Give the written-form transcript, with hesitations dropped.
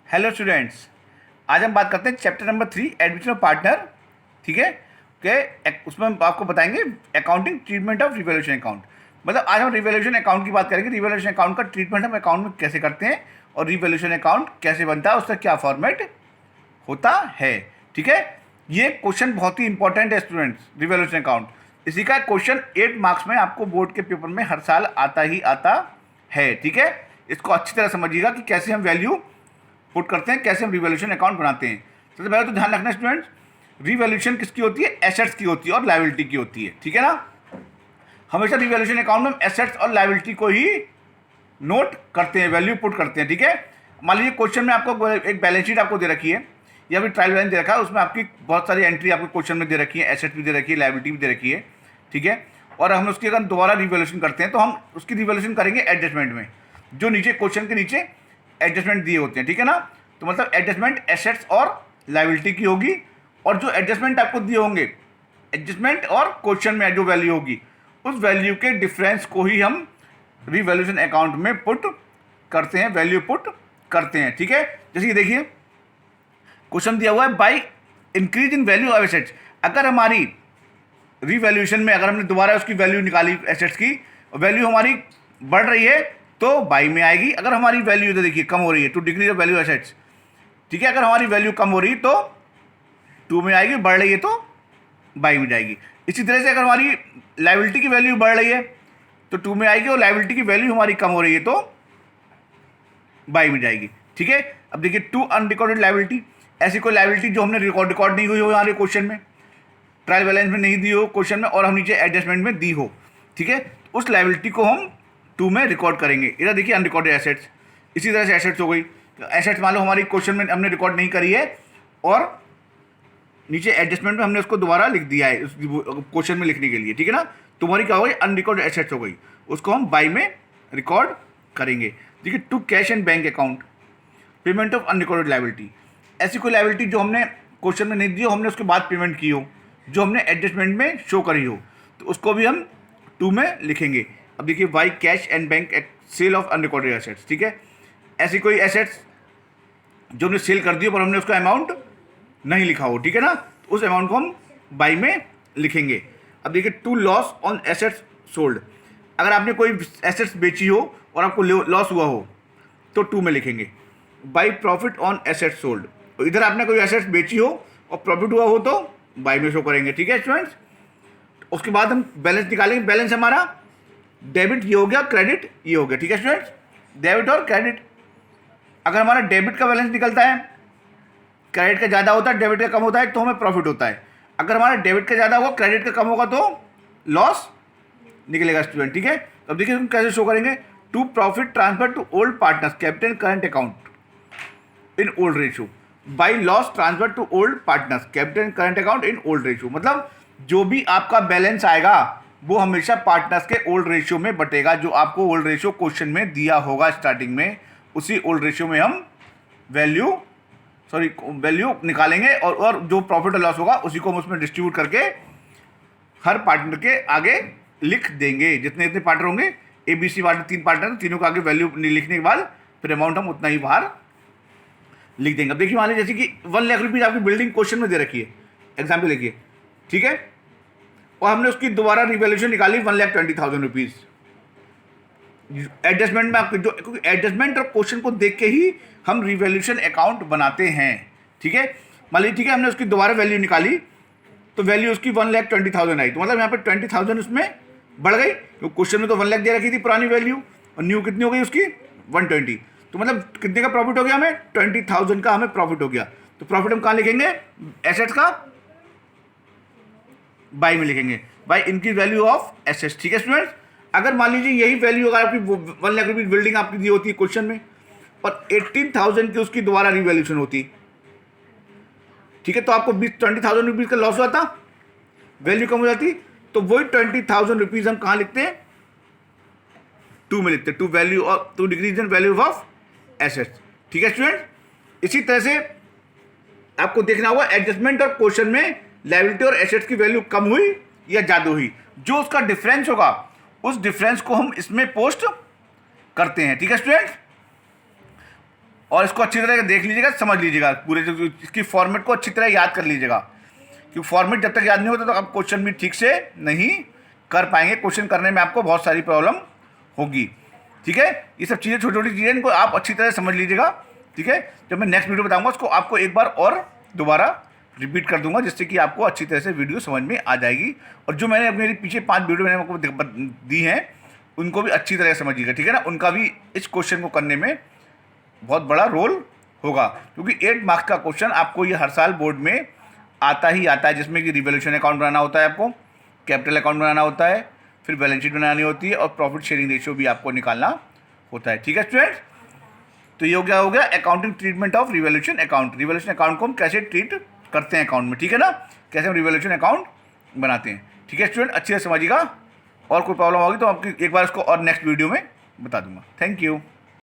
Hello students, आज हम बात करते हैं chapter number 3 admission of partner. ठीक है उसमें हम आपको बताएंगे accounting treatment of revaluation account. मतलब आज हम रिवैल्यूएशन अकाउंट की बात करेंगे। रिवैल्यूएशन अकाउंट का ट्रीटमेंट हम अकाउंट में कैसे करते हैं और रिवैल्यूएशन अकाउंट कैसे बनता है, उसका क्या फॉर्मेट होता है। ठीक है, ये क्वेश्चन बहुत ही इंपॉर्टेंट है स्टूडेंट्स। रिवैल्यूएशन अकाउंट, इसी का क्वेश्चन 8 मार्क्स में आपको बोर्ड के पेपर में हर साल आता ही आता है। ठीक है, इसको अच्छी तरह समझिएगा कि कैसे हम वैल्यू पुट करते हैं, कैसे हम रिवैल्यूएशन अकाउंट बनाते हैं। सबसे पहले तो ध्यान रखना स्टूडेंट्स, रिवैल्यूएशन किसकी होती है? एसेट्स की होती है और लायबिलिटी की होती है। ठीक है ना, हमेशा रिवैल्यूएशन अकाउंट में एसेट्स और लायबिलिटी को ही नोट करते हैं, वैल्यू पुट करते हैं। ठीक है, मान लीजिए क्वेश्चन में आपको एक बैलेंस शीट आपको दे रखी है या फिर ट्रायल बैलेंस दे रखा है, उसमें आपकी बहुत सारी एंट्री आपको क्वेश्चन में दे रखी है, एसेट भी दे रखी है, लायबिलिटी भी दे रखी है। ठीक है, और हम उसकी अगर दोबारा रिवैल्यूएशन करते हैं तो हम उसकी रिवैल्यूएशन करेंगे एडजस्टमेंट में, जो नीचे क्वेश्चन के नीचे एडजस्टमेंट दिए होते हैं। ठीक है ना, तो मतलब एडजस्टमेंट एसेट्स और लायबिलिटी की होगी, और जो एडजस्टमेंट आपको दिए होंगे, एडजस्टमेंट और क्वेश्चन में जो वैल्यू होगी, उस वैल्यू के डिफरेंस को ही हम रिवैल्यूएशन अकाउंट में पुट करते हैं, वैल्यू पुट करते हैं। ठीक है, जैसे कि देखिए क्वेश्चन दिया हुआ है, by increase in value of assets. अगर हमारी रिवैल्यूएशन में अगर हमने दोबारा उसकी वैल्यू निकाली एसेट्स की, वैल्यू हमारी बढ़ रही है तो बाई में आएगी। अगर हमारी वैल्यू तो देखिए कम हो रही है, to decrease of value assets. ठीक है, अगर हमारी वैल्यू कम हो रही है तो 2 में आएगी, बढ़ रही है तो बाई में जाएगी। इसी तरह से अगर हमारी लायबिलिटी की वैल्यू बढ़ रही है तो 2 में आएगी, और लायबिलिटी की वैल्यू हमारी कम हो रही है तो बाई में जाएगी। ठीक है, अब देखिए टू अनरिकॉर्डेड लायबिलिटी, ऐसी कोई लायबिलिटी जो हमने रिकॉर्ड नहीं हुई हो हमारे क्वेश्चन में, ट्रायल बैलेंस में नहीं दी हो क्वेश्चन में, और हम नीचे एडजस्टमेंट में दी हो। ठीक है, उस लायबिलिटी को हम 2 में रिकॉर्ड करेंगे। इधर देखिए अनरिकॉर्डेड एसेट्स, इसी तरह से एसेट्स हो गई। एसेट्स मान लो हमारी क्वेश्चन में हमने रिकॉर्ड नहीं करी है और नीचे एडजस्टमेंट में हमने उसको दोबारा लिख दिया है उस क्वेश्चन में लिखने के लिए। ठीक है ना, तुम्हारी क्या हो गई? अनरिकॉर्डेड एसेट्स हो गई, उसको हम बाई में रिकॉर्ड करेंगे। देखिए to cash and bank account, payment of unrecorded liability, ऐसी कोई लायबिलिटी जो हमने क्वेश्चन में नहीं दी हो, हमने उसके बाद पेमेंट की हो, जो हमने एडजस्टमेंट में शो करी हो, तो उसको भी हम 2 में लिखेंगे। अब देखिए by cash and bank sale of unrecorded assets. ठीक है, ऐसी कोई एसेट्स जो हमने सेल कर दी हो पर हमने उसका अमाउंट नहीं लिखा हो, ठीक है ना, तो उस अमाउंट को हम बाई में लिखेंगे। अब देखिए to loss on assets sold, अगर आपने कोई एसेट्स बेची हो और आपको लॉस हुआ हो तो 2 में लिखेंगे। By profit on assets sold, इधर आपने कोई एसेट्स बेची हो और प्रॉफिट हुआ हो तो बाई में शो करेंगे। ठीक है स्टूडेंट्स, उसके बाद हम बैलेंस निकालेंगे। बैलेंस हमारा डेबिट ये हो गया, क्रेडिट ये हो गया। ठीक है स्टूडेंट्स, डेबिट और क्रेडिट, अगर हमारा डेबिट का बैलेंस निकलता है, क्रेडिट का ज़्यादा होता है, डेबिट का कम होता है, तो हमें प्रॉफिट होता है। अगर हमारा डेबिट का ज़्यादा होगा, क्रेडिट का कम होगा तो लॉस निकलेगा स्टूडेंट। ठीक है, तो अब देखिए हम कैसे शो करेंगे। To profit transfer to old partners capital current account in old ratio, by loss transfer to old partners capital current account in old ratio. मतलब जो भी आपका बैलेंस आएगा वो हमेशा पार्टनर्स के ओल्ड रेशियो में बटेगा। जो आपको ओल्ड रेशियो क्वेश्चन में दिया होगा स्टार्टिंग में, उसी ओल्ड रेशियो में हम वैल्यू निकालेंगे, और जो प्रॉफिट और लॉस होगा उसी को हम उसमें डिस्ट्रीब्यूट करके हर पार्टनर के आगे लिख देंगे। जितने जितने पार्टनर होंगे, ABC पार्टनर 3 पार्टनर, तीनों के आगे वैल्यू लिखने के बाद फिर अमाउंट हम उतना ही बाहर लिख देंगे। अब देखिए मान लीजिए जैसे कि 1 लाख रुपीज़ आपकी बिल्डिंग क्वेश्चन में दे रखी है, एग्जाम्पल देखिए। ठीक है, और हमने उसकी दोबारा रिवैल्यूएशन निकाली 1,20,000 रुपीज़। एडजस्टमेंट में आपके जो, क्योंकि एडजस्टमेंट और क्वेश्चन को देख के ही हम रिवैल्यूएशन अकाउंट बनाते हैं। ठीक है, मान लीजिए ठीक है, हमने उसकी दोबारा वैल्यू निकाली तो वैल्यू उसकी 1,20,000 आई, तो मतलब यहाँ पे 20,000 उसमें बढ़ गई, तो क्वेश्चन में तो 1 लाख दे रखी थी पुरानी वैल्यू, और न्यू कितनी हो गई उसकी 120, तो मतलब कितने का प्रॉफिट हो गया? हमें 20,000 का हमें प्रॉफिट हो गया। तो प्रॉफिट हम कहाँ लिखेंगे? एसेट्स का बाई में लिखेंगे, बाई इनकी वैल्यू ऑफ एसेट्स। ठीक है स्टूडेंट्स, अगर मान लीजिए यही वैल्यू अगर आपकी 1 लाख रुपीज़ बिल्डिंग आपकी दी होती है क्वेश्चन में, और 18,000 की उसकी दोबारा रिवैल्यूएशन होती, ठीक है, तो आपको 20,000 रुपीज़ का लॉस हुआ था, वैल्यू कम हो जाती, तो वही 20,000 रुपीज़ हम कहाँ लिखते हैं? 2 में लिखते हैं, to value of, to decrease in value of assets. ठीक है स्टूडेंट, इसी तरह से आपको देखना होगा एडजस्टमेंट और क्वेश्चन में लायबिलिटी और एसेट्स की वैल्यू कम हुई या ज़्यादा हुई, जो उसका डिफरेंस होगा उस डिफरेंस को हम इसमें पोस्ट करते हैं। ठीक है स्टूडेंट्स, और इसको अच्छी तरह देख लीजिएगा, समझ लीजिएगा, पूरे जो इसकी फॉर्मेट को अच्छी तरह याद कर लीजिएगा, क्योंकि फॉर्मेट जब तक याद नहीं होता तो आप क्वेश्चन भी ठीक से नहीं कर पाएंगे, क्वेश्चन करने में आपको बहुत सारी प्रॉब्लम होगी। ठीक है, ये सब चीज़ें छोटी छोटी चीज़ें, इनको आप अच्छी तरह समझ लीजिएगा। ठीक है, जब मैं नेक्स्ट वीडियो बताऊंगा उसको आपको एक बार और दोबारा रिपीट कर दूंगा, जिससे कि आपको अच्छी तरह से वीडियो समझ में आ जाएगी। और जो मैंने मेरी पीछे 5 वीडियो मैंने आपको दी हैं उनको भी अच्छी तरह समझिएगा। ठीक है ना, उनका भी इस क्वेश्चन को करने में बहुत बड़ा रोल होगा, क्योंकि 8 मार्क्स का क्वेश्चन आपको ये हर साल बोर्ड में आता ही आता है, जिसमें कि रिवैल्यूएशन अकाउंट बनाना होता है, आपको कैपिटल अकाउंट बनाना होता है, फिर बैलेंस शीट बनानी होती है और प्रॉफिट शेयरिंग रेशियो भी आपको निकालना होता है। ठीक है स्टूडेंट्स, तो ये हो गया accounting treatment of revaluation account. Revaluation account को हम कैसे ट्रीट करते हैं अकाउंट में, ठीक है ना, कैसे हम रिवैल्यूएशन अकाउंट बनाते हैं। ठीक है स्टूडेंट, अच्छे से समझिएगा, और कोई प्रॉब्लम होगी तो आपकी एक बार उसको और नेक्स्ट वीडियो में बता दूंगा। Thank you.